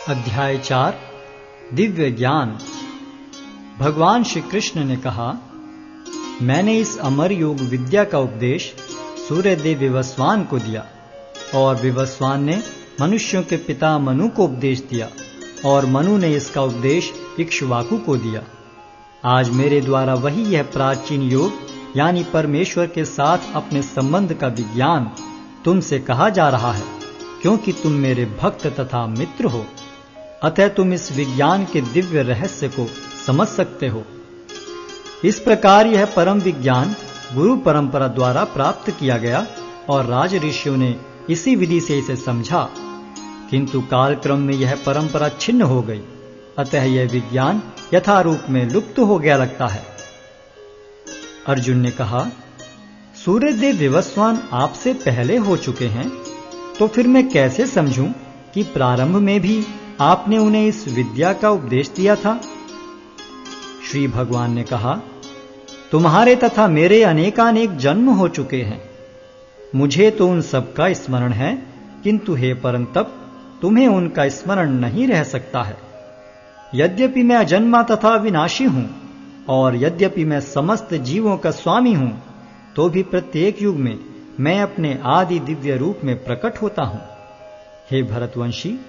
अध्याय 4 दिव्य ज्ञान। भगवान श्री कृष्ण ने कहा, मैंने इस अमर योग विद्या का उपदेश सूर्यदेव विवस्वान को दिया और विवस्वान ने मनुष्यों के पिता मनु को उपदेश दिया और मनु ने इसका उपदेश इक्ष्वाकु को दिया। आज मेरे द्वारा वही यह प्राचीन योग यानी परमेश्वर के साथ अपने संबंध का विज्ञान तुमसे कहा जा रहा है, क्योंकि तुम मेरे भक्त तथा मित्र हो। अतः तुम इस विज्ञान के दिव्य रहस्य को समझ सकते हो। इस प्रकार यह परम विज्ञान गुरु परंपरा द्वारा प्राप्त किया गया और राज ऋषियों ने इसी विधि से इसे समझा, किंतु कालक्रम में यह परंपरा छिन्न हो गई। अतः यह विज्ञान यथारूप में लुप्त हो गया लगता है। अर्जुन ने कहा, सूर्यदेव विवस्वान आपसे पहले हो चुके हैं, तो फिर मैं कैसे समझूं कि प्रारंभ में भी आपने उन्हें इस विद्या का उपदेश दिया था। श्री भगवान ने कहा, तुम्हारे तथा मेरे अनेकानेक जन्म हो चुके हैं। मुझे तो उन सब का स्मरण है, किंतु हे परंतप, तुम्हें उनका स्मरण नहीं रह सकता है। यद्यपि मैं अजन्मा तथा विनाशी हूं और यद्यपि मैं समस्त जीवों का स्वामी हूं, तो भी प्रत्येक युग में मैं अपने आदि दिव्य रूप में प्रकट होता हूं। हे भरतवंशी,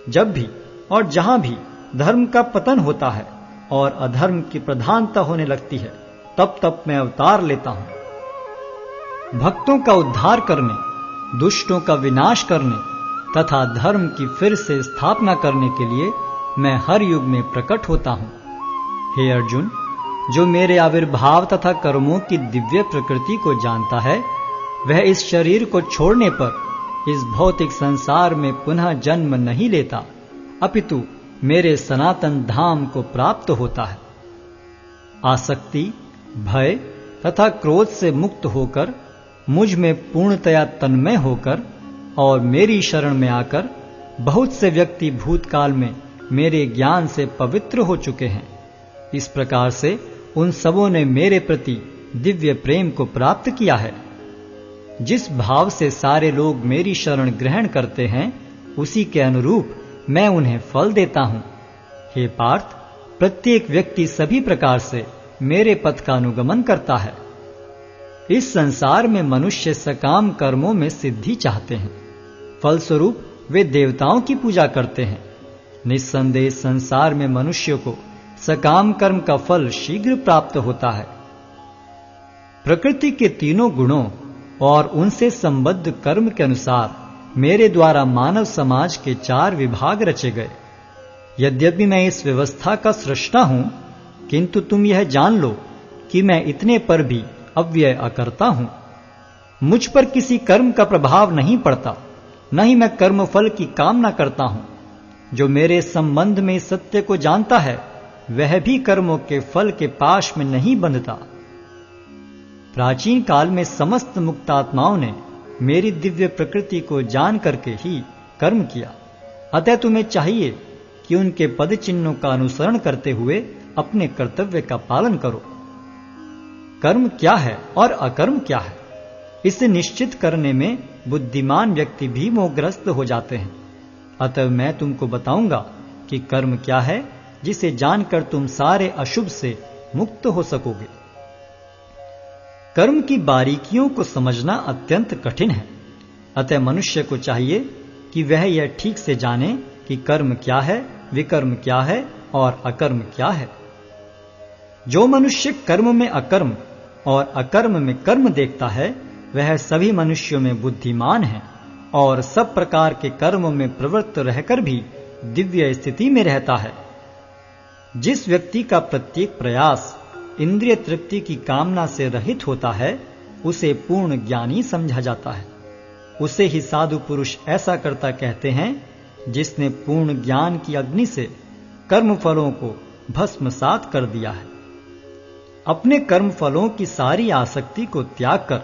जब भी और जहां भी धर्म का पतन होता है और अधर्म की प्रधानता होने लगती है, तब तब मैं अवतार लेता हूं। भक्तों का उद्धार करने, दुष्टों का विनाश करने तथा धर्म की फिर से स्थापना करने के लिए मैं हर युग में प्रकट होता हूं। हे अर्जुन, जो मेरे आविर्भाव तथा कर्मों की दिव्य प्रकृति को जानता है, वह इस शरीर को छोड़ने पर इस भौतिक संसार में पुनः जन्म नहीं लेता, अपितु मेरे सनातन धाम को प्राप्त होता है। आसक्ति, भय तथा क्रोध से मुक्त होकर, मुझ में पूर्णतया तन्मय होकर और मेरी शरण में आकर बहुत से व्यक्ति भूतकाल में मेरे ज्ञान से पवित्र हो चुके हैं। इस प्रकार से उन सबों ने मेरे प्रति दिव्य प्रेम को प्राप्त किया है। जिस भाव से सारे लोग मेरी शरण ग्रहण करते हैं, उसी के अनुरूप मैं उन्हें फल देता हूं। हे पार्थ, प्रत्येक व्यक्ति सभी प्रकार से मेरे पथ का अनुगमन करता है। इस संसार में मनुष्य सकाम कर्मों में सिद्धि चाहते हैं, फलस्वरूप वे देवताओं की पूजा करते हैं। निस्संदेह संसार में मनुष्य को सकाम कर्म का फल शीघ्र प्राप्त होता है। प्रकृति के तीनों गुणों और उनसे संबद्ध कर्म के अनुसार मेरे द्वारा मानव समाज के 4 विभाग रचे गए। यद्यपि मैं इस व्यवस्था का सृष्टा हूं, किंतु तुम यह जान लो कि मैं इतने पर भी अव्यय अकर्ता हूं। मुझ पर किसी कर्म का प्रभाव नहीं पड़ता, न ही मैं कर्मफल की कामना करता हूं। जो मेरे संबंध में सत्य को जानता है, वह भी कर्मों के फल के पाश में नहीं बंधता। प्राचीन काल में समस्त मुक्तात्माओं ने मेरी दिव्य प्रकृति को जान करके ही कर्म किया। अतः तुम्हें चाहिए कि उनके पद चिन्हों का अनुसरण करते हुए अपने कर्तव्य का पालन करो। कर्म क्या है और अकर्म क्या है, इसे निश्चित करने में बुद्धिमान व्यक्ति भी मोहग्रस्त हो जाते हैं। अतः मैं तुमको बताऊंगा कि कर्म क्या है, जिसे जानकर तुम सारे अशुभ से मुक्त हो सकोगे। कर्म की बारीकियों को समझना अत्यंत कठिन है। अतः मनुष्य को चाहिए कि वह यह ठीक से जाने कि कर्म क्या है, विकर्म क्या है और अकर्म क्या है। जो मनुष्य कर्म में अकर्म और अकर्म में कर्म देखता है, वह सभी मनुष्यों में बुद्धिमान है और सब प्रकार के कर्मों में प्रवृत्त रहकर भी दिव्य स्थिति में रहता है। जिस व्यक्ति का प्रत्येक प्रयास इंद्रिय तृप्ति की कामना से रहित होता है, उसे पूर्ण ज्ञानी समझा जाता है। उसे ही साधु पुरुष ऐसा करता कहते हैं, जिसने पूर्ण ज्ञान की अग्नि से कर्म फलों को भस्मसात कर दिया है। अपने कर्म फलों की सारी आसक्ति को त्याग कर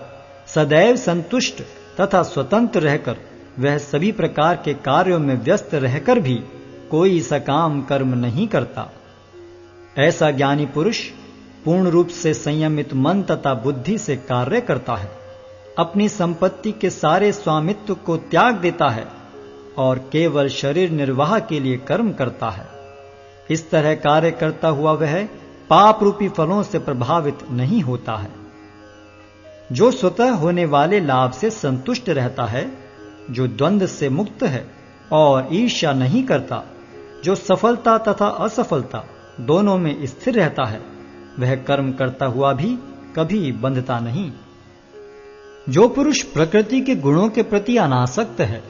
सदैव संतुष्ट तथा स्वतंत्र रहकर वह सभी प्रकार के कार्यों में व्यस्त रहकर भी कोई सकाम कर्म नहीं करता। ऐसा ज्ञानी पुरुष पूर्ण रूप से संयमित मन तथा बुद्धि से कार्य करता है, अपनी संपत्ति के सारे स्वामित्व को त्याग देता है और केवल शरीर निर्वाह के लिए कर्म करता है। इस तरह कार्य करता हुआ वह पाप रूपी फलों से प्रभावित नहीं होता है। जो स्वतः होने वाले लाभ से संतुष्ट रहता है, जो द्वंद्व से मुक्त है और ईर्ष्या नहीं करता, जो सफलता तथा असफलता दोनों में स्थिर रहता है, वह कर्म करता हुआ भी कभी बंधता नहीं। जो पुरुष प्रकृति के गुणों के प्रति अनासक्त है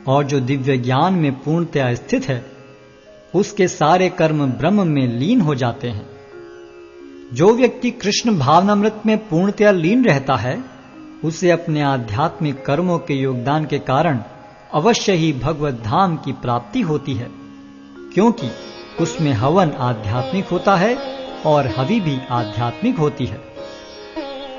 और जो दिव्य ज्ञान में पूर्णतया स्थित है, उसके सारे कर्म ब्रह्म में लीन हो जाते हैं। जो व्यक्ति कृष्ण भावनामृत में पूर्णतया लीन रहता है, उसे अपने आध्यात्मिक कर्मों के योगदान के कारण अवश्य ही भगवत धाम की प्राप्ति होती है, क्योंकि उसमें हवन आध्यात्मिक होता है और हवि भी आध्यात्मिक होती है।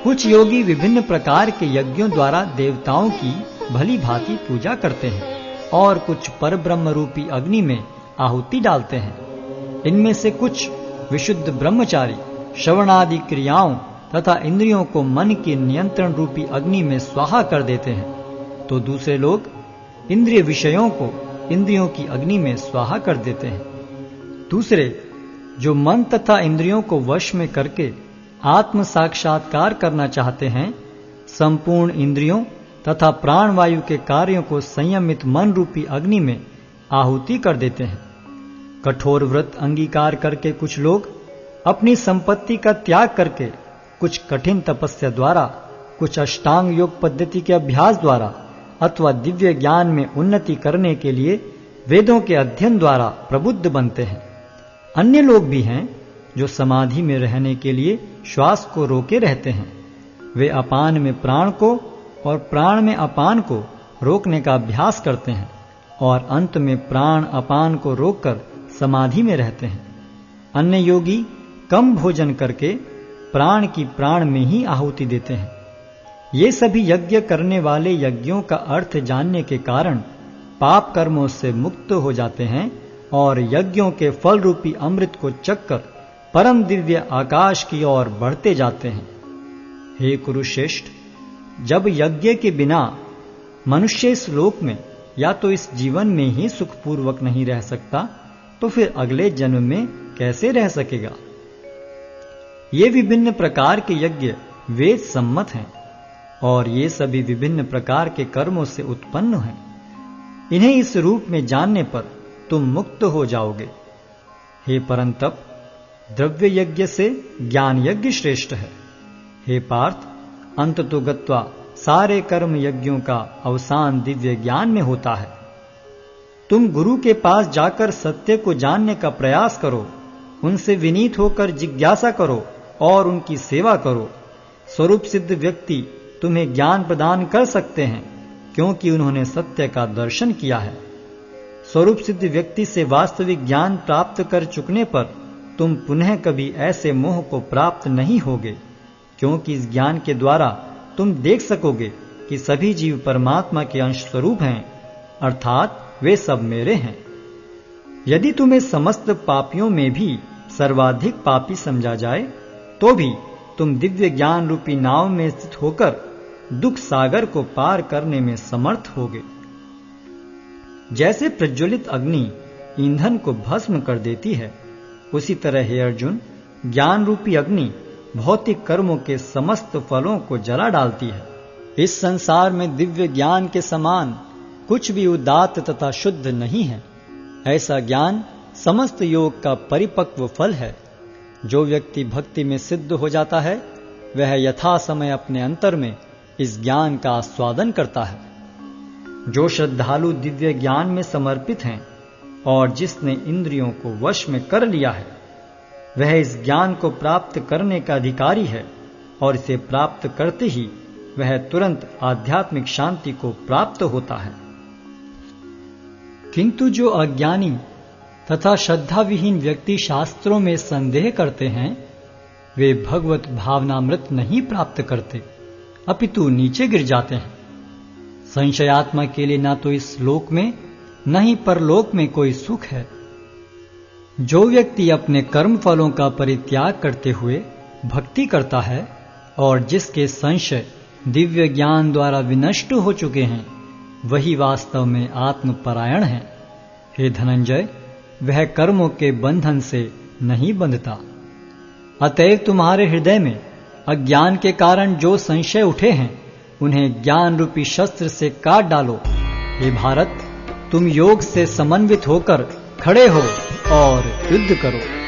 कुछ योगी विभिन्न प्रकार के यज्ञों द्वारा देवताओं की भली भांति पूजा करते हैं और कुछ परब्रह्म रूपी अग्नि में आहुति डालते हैं। इनमें से कुछ विशुद्ध ब्रह्मचारी श्रवणादि क्रियाओं तथा इंद्रियों को मन के नियंत्रण रूपी अग्नि में स्वाहा कर देते हैं, तो दूसरे लोग इंद्रिय विषयों को इंद्रियों की अग्नि में स्वाहा कर देते हैं। दूसरे जो मन तथा इंद्रियों को वश में करके आत्म साक्षात्कार करना चाहते हैं, संपूर्ण इंद्रियों तथा प्राणवायु के कार्यों को संयमित मन रूपी अग्नि में आहुति कर देते हैं। कठोर व्रत अंगीकार करके कुछ लोग अपनी संपत्ति का त्याग करके कुछ कठिन तपस्या द्वारा, कुछ अष्टांग योग पद्धति के अभ्यास द्वारा अथवा दिव्य ज्ञान में उन्नति करने के लिए वेदों के अध्ययन द्वारा प्रबुद्ध बनते हैं। अन्य लोग भी हैं जो समाधि में रहने के लिए श्वास को रोके रहते हैं। वे अपान में प्राण को और प्राण में अपान को रोकने का अभ्यास करते हैं और अंत में प्राण अपान को रोककर समाधि में रहते हैं। अन्य योगी कम भोजन करके प्राण की प्राण में ही आहुति देते हैं। ये सभी यज्ञ करने वाले यज्ञों का अर्थ जानने के कारण पाप कर्मों से मुक्त हो जाते हैं और यज्ञों के फल रूपी अमृत को चखकर परम दिव्य आकाश की ओर बढ़ते जाते हैं। हे कुरुश्रेष्ठ, जब यज्ञ के बिना मनुष्य इस लोक में या तो इस जीवन में ही सुखपूर्वक नहीं रह सकता, तो फिर अगले जन्म में कैसे रह सकेगा। ये विभिन्न प्रकार के यज्ञ वेद सम्मत हैं और ये सभी विभिन्न प्रकार के कर्मों से उत्पन्न हैं। इन्हें इस रूप में जानने पर तुम मुक्त हो जाओगे। हे परंतप, द्रव्य यज्ञ से ज्ञान यज्ञ श्रेष्ठ है। हे पार्थ, अंततो गत्वा सारे कर्म यज्ञों का अवसान दिव्य ज्ञान में होता है। तुम गुरु के पास जाकर सत्य को जानने का प्रयास करो, उनसे विनीत होकर जिज्ञासा करो और उनकी सेवा करो। स्वरूप सिद्ध व्यक्ति तुम्हें ज्ञान प्रदान कर सकते हैं, क्योंकि उन्होंने सत्य का दर्शन किया है। स्वरूप सिद्ध व्यक्ति से वास्तविक ज्ञान प्राप्त कर चुकने पर तुम पुनः कभी ऐसे मोह को प्राप्त नहीं होगे, क्योंकि इस ज्ञान के द्वारा तुम देख सकोगे कि सभी जीव परमात्मा के अंश स्वरूप हैं, अर्थात वे सब मेरे हैं। यदि तुम्हें समस्त पापियों में भी सर्वाधिक पापी समझा जाए, तो भी तुम दिव्य ज्ञान रूपी नाव में स्थित होकर दुख सागर को पार करने में समर्थ होगे। जैसे प्रज्वलित अग्नि ईंधन को भस्म कर देती है, उसी तरह हे अर्जुन, ज्ञान रूपी अग्नि भौतिक कर्मों के समस्त फलों को जला डालती है। इस संसार में दिव्य ज्ञान के समान कुछ भी उदात्त तथा शुद्ध नहीं है। ऐसा ज्ञान समस्त योग का परिपक्व फल है। जो व्यक्ति भक्ति में सिद्ध हो जाता है, वह यथा समय अपने अंतर में इस ज्ञान का आस्वादन करता है। जो श्रद्धालु दिव्य ज्ञान में समर्पित हैं और जिसने इंद्रियों को वश में कर लिया है, वह इस ज्ञान को प्राप्त करने का अधिकारी है और इसे प्राप्त करते ही वह तुरंत आध्यात्मिक शांति को प्राप्त होता है। किंतु जो अज्ञानी तथा श्रद्धा विहीन व्यक्ति शास्त्रों में संदेह करते हैं, वे भगवत भावनामृत नहीं प्राप्त करते, अपितु नीचे गिर जाते हैं। संशयात्मा के लिए ना तो इस लोक में न ही परलोक में कोई सुख है। जो व्यक्ति अपने कर्म फलों का परित्याग करते हुए भक्ति करता है और जिसके संशय दिव्य ज्ञान द्वारा विनष्ट हो चुके हैं, वही वास्तव में आत्मपरायण है। हे धनंजय, वह कर्मों के बंधन से नहीं बंधता। अतएव तुम्हारे हृदय में अज्ञान के कारण जो संशय उठे हैं, उन्हें ज्ञान रूपी शस्त्र से काट डालो। हे भारत, तुम योग से समन्वित होकर खड़े हो और युद्ध करो।